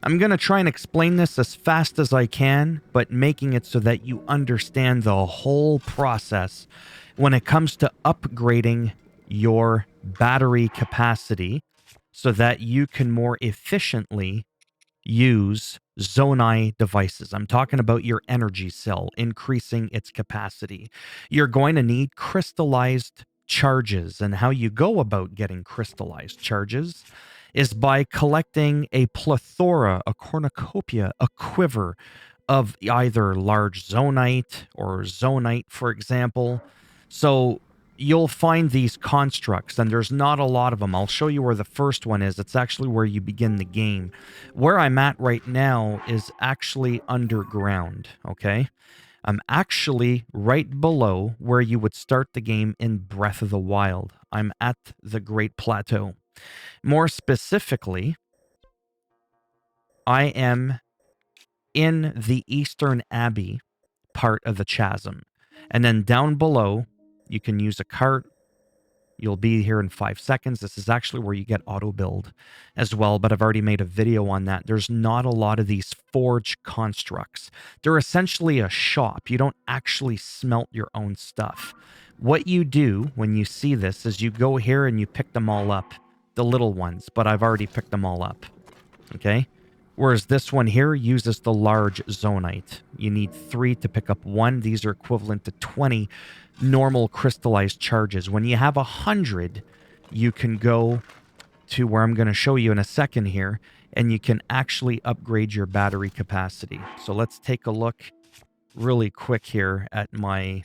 I'm going to try and explain this as fast as I can, but making it so that you understand the whole process when it comes to upgrading your battery capacity so that you can more efficiently use Zonai devices. I'm talking about your energy cell, increasing its capacity. You're going to need crystallized charges, and how you go about getting crystallized charges is by collecting a plethora, a cornucopia, a quiver of either large zonite or zonite, for example. So you'll find these constructs, and there's not a lot of them. I'll show you where the first one is. It's actually where you begin the game. Where I'm at right now is actually underground, okay? I'm actually right below where you would start the game in Breath of the Wild. I'm at the Great Plateau. More specifically, I am in the Eastern Abbey part of the chasm. And then down below, you can use a cart. You'll be here in 5 seconds. This is actually where you get auto build as well, but I've already made a video on that. There's not a lot of these forge constructs. They're essentially a shop. You don't actually smelt your own stuff. What you do when you see this is you go here and you pick them all up, the little ones, but I've already picked them all up, okay? Whereas this one here uses the large zonite. You need 3 to pick up 1. These are equivalent to 20 normal crystallized charges. When you have 100, you can go to where I'm going to show you in a second here, and you can actually upgrade your battery capacity. So let's take a look really quick here at my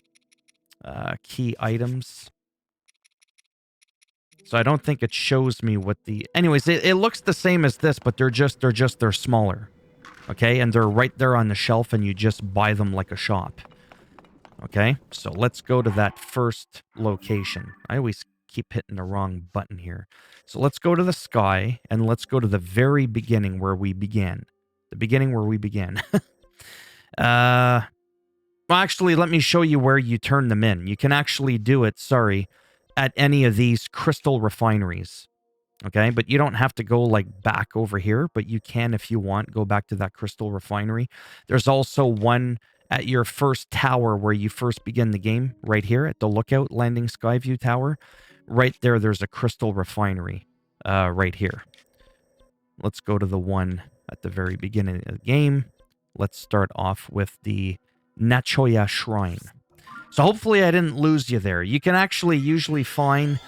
key items. So I don't think it shows me what the... Anyways, it looks the same as this, but they're smaller. Okay, and they're right there on the shelf, and you just buy them like a shop. Okay, so let's go to that first location. I always keep hitting the wrong button here. So let's go to the sky, and let's go to the very beginning where we began. The beginning where we began. Well, actually, let me show you where you turn them in. You can actually do it, at any of these crystal refineries. Okay, but you don't have to go like back over here, but you can, if you want, go back to that crystal refinery. There's also one at your first tower where you first begin the game, right here at the Lookout Landing Skyview Tower. Right there, there's a crystal refinery right here. Let's go to the one at the very beginning of the game. Let's start off with the Nachoya Shrine. So hopefully I didn't lose you there. You can actually usually find,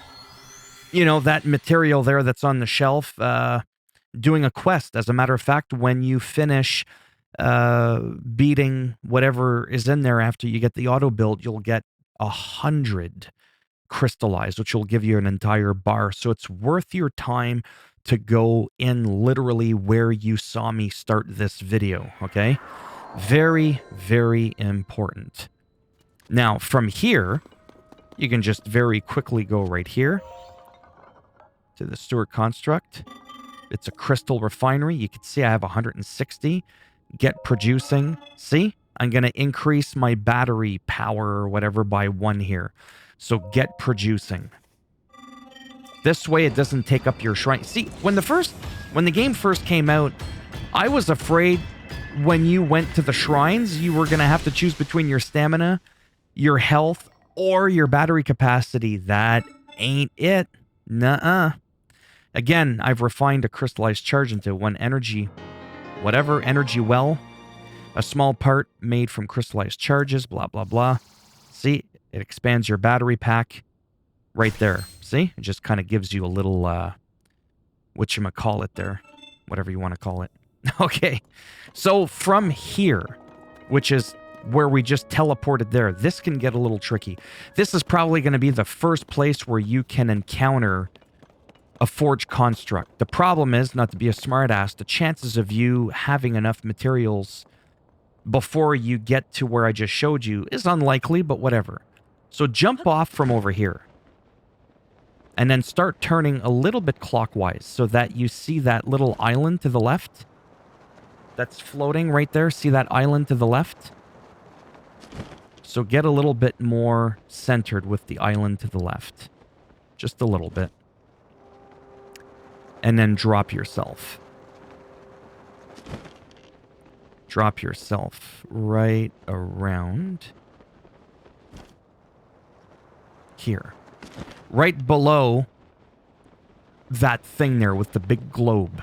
you know, that material there that's on the shelf doing a quest. As a matter of fact, when you finish beating whatever is in there after you get the auto build, you'll get 100 crystallized, which will give you an entire bar. So it's worth your time to go in literally where you saw me start this video, okay? Very, very important. Now, from here, you can just very quickly go right here to the Stewart construct. It's a crystal refinery. You can see I have 160. Get producing. See? I'm going to increase my battery power or whatever by 1 here. So get producing. This way it doesn't take up your shrine. See, when the game first came out, I was afraid when you went to the shrines, you were going to have to choose between your stamina, your health, or your battery capacity. That ain't it. Nuh-uh. Again, I've refined a crystallized charge into 1 energy, whatever, energy well. A small part made from crystallized charges, blah, blah, blah. See, it expands your battery pack right there. See, it just kind of gives you a little, whatchamacallit there, whatever you want to call it. Okay, so from here, which is where we just teleported there, this can get a little tricky. This is probably going to be the first place where you can encounter a forged construct. The problem is, not to be a smartass, the chances of you having enough materials before you get to where I just showed you is unlikely, but whatever. So jump off from over here. And then start turning a little bit clockwise so that you see that little island to the left that's floating right there. See that island to the left? So get a little bit more centered with the island to the left. Just a little bit. And then drop yourself. drop yourself right around here. Right below that thing there with the big globe.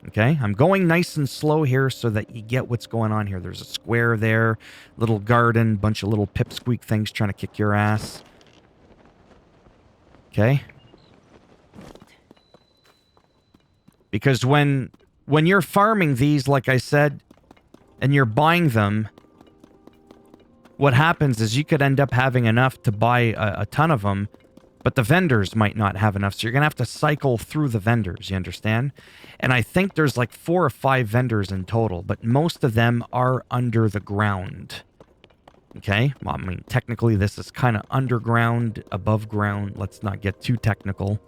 Okay? I'm going nice and slow here so that you get what's going on here. There's a square there, little garden, bunch of little pipsqueak things trying to kick your ass. Okay? Because when you're farming these, like I said, and you're buying them, what happens is you could end up having enough to buy a ton of them, but the vendors might not have enough, so you're going to have to cycle through the vendors, you understand? And I think there's like 4 or 5 vendors in total, but most of them are under the ground. Okay? Well, I mean, technically this is kind of underground, above ground. Let's not get too technical.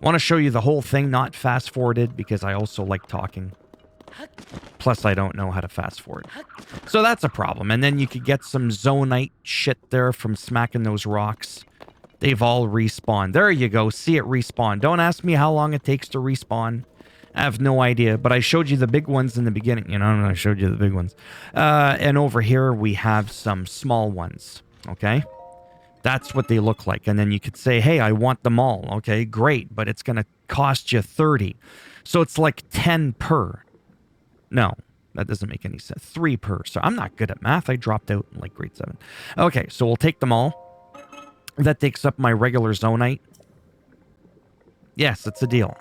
I want to show you the whole thing, not fast-forwarded, because I also like talking. Plus, I don't know how to fast-forward. So that's a problem. And then you could get some zonite shit there from smacking those rocks. They've all respawned. There you go. See it respawn. Don't ask me how long it takes to respawn. I have no idea. But I showed you the big ones in the beginning. You know, I showed you the big ones. And over here, we have some small ones. Okay? That's what they look like. And then you could say, hey, I want them all. Okay, great. But it's going to cost you 30. So it's like 10 per. No, that doesn't make any sense. 3 per. So I'm not good at math. I dropped out in like grade 7. Okay, so we'll take them all. That takes up my regular zonite. Yes, it's a deal.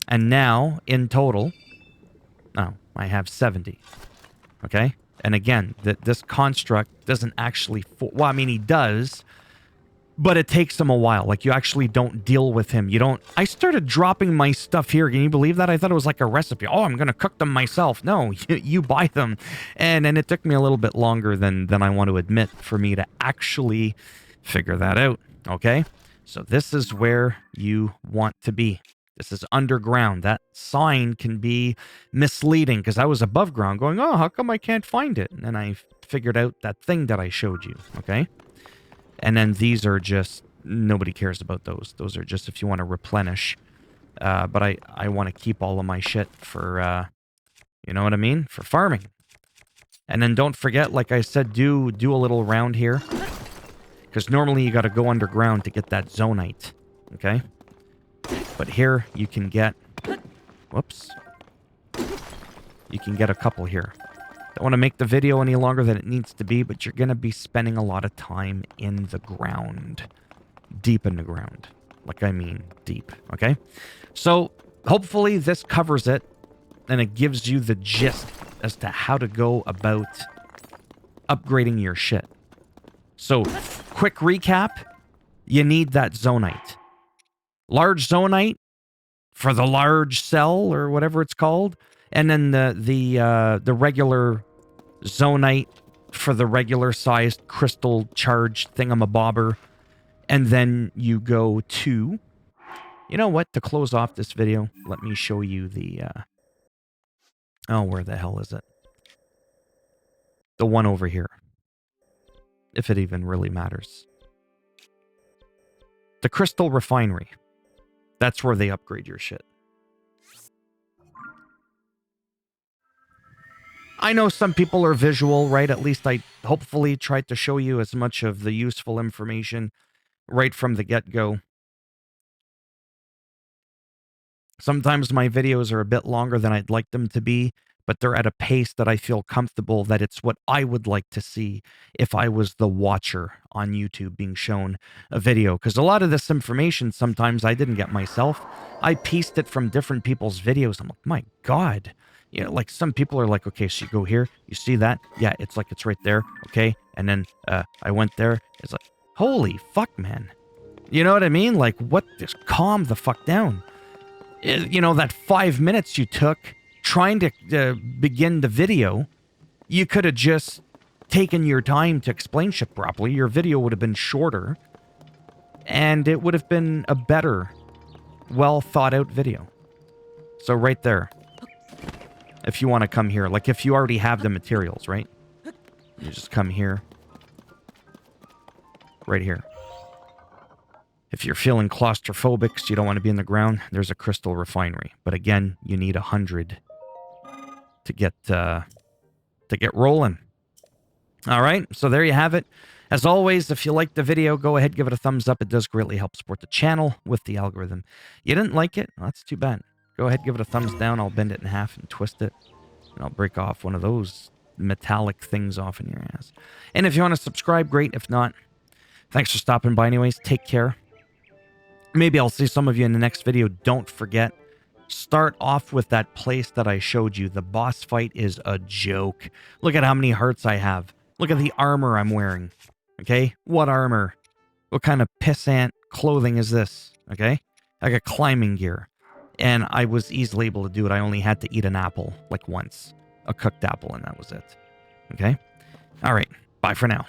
And now, in total, oh, I have 70. Okay? And again, this construct doesn't actually... Well, I mean, he does, but it takes him a while. Like, you actually don't deal with him. You don't... I started dropping my stuff here. Can you believe that? I thought it was like a recipe. Oh, I'm going to cook them myself. No, you buy them. And it took me a little bit longer than I want to admit for me to actually figure that out. Okay? So this is where you want to be. This is underground. That sign can be misleading because I was above ground going, oh, how come I can't find it? And then I figured out that thing that I showed you. Okay? And then these are just, nobody cares about those. Those are just if you want to replenish. But I want to keep all of my shit for, you know what I mean? For farming. And then don't forget, like I said, do a little round here. Because normally you got to go underground to get that zonite. Okay? But here you can get, whoops. You can get a couple here. Don't want to make the video any longer than it needs to be, but you're going to be spending a lot of time in the ground. Deep in the ground. Like, I mean, deep. Okay? So, hopefully this covers it, and it gives you the gist as to how to go about upgrading your shit. So, quick recap. You need that zonite. Large zonite for the large cell, or whatever it's called. And then the regular zonite for the regular sized crystal charged thingamabobber. And then you go to, you know what, to close off this video, let me show you the, oh, where the hell is it? The one over here. If it even really matters. The crystal refinery. That's where they upgrade your shit. I know some people are visual, right? At least I hopefully tried to show you as much of the useful information right from the get-go. Sometimes my videos are a bit longer than I'd like them to be, but they're at a pace that I feel comfortable that it's what I would like to see if I was the watcher on YouTube being shown a video. Because a lot of this information sometimes I didn't get myself. I pieced it from different people's videos. I'm like, my God. You know, like some people are like, okay, so you go here, you see that? Yeah, it's like it's right there. Okay. And then I went there. It's like, holy fuck, man. You know what I mean? Like, what? Just calm the fuck down. You know, that 5 minutes you took trying to begin the video, you could have just taken your time to explain shit properly. Your video would have been shorter, and it would have been a better, well thought out video. So right there, if you want to come here, like if you already have the materials, right? You just come here, right here. If you're feeling claustrophobic, so you don't want to be in the ground, there's a crystal refinery. But again, you need 100 get rolling. All right, so there you have it. As always, if you liked the video, go ahead, give it a thumbs up. It does greatly help support the channel with the algorithm. You didn't like it? Well, that's too bad. Go ahead, give it a thumbs down. I'll bend it in half and twist it, and I'll break off one of those metallic things off in your ass. And if you want to subscribe, great. If not, thanks for stopping by anyways. Take care. Maybe I'll see some of you in the next video. Don't forget, start off with that place that I showed you. The boss fight is a joke. Look at how many hearts I have. Look at the armor I'm wearing. Okay? What armor? What kind of pissant clothing is this? Okay? I got climbing gear. And I was easily able to do it. I only had to eat an apple, like once. A cooked apple, and that was it. Okay? All right. Bye for now.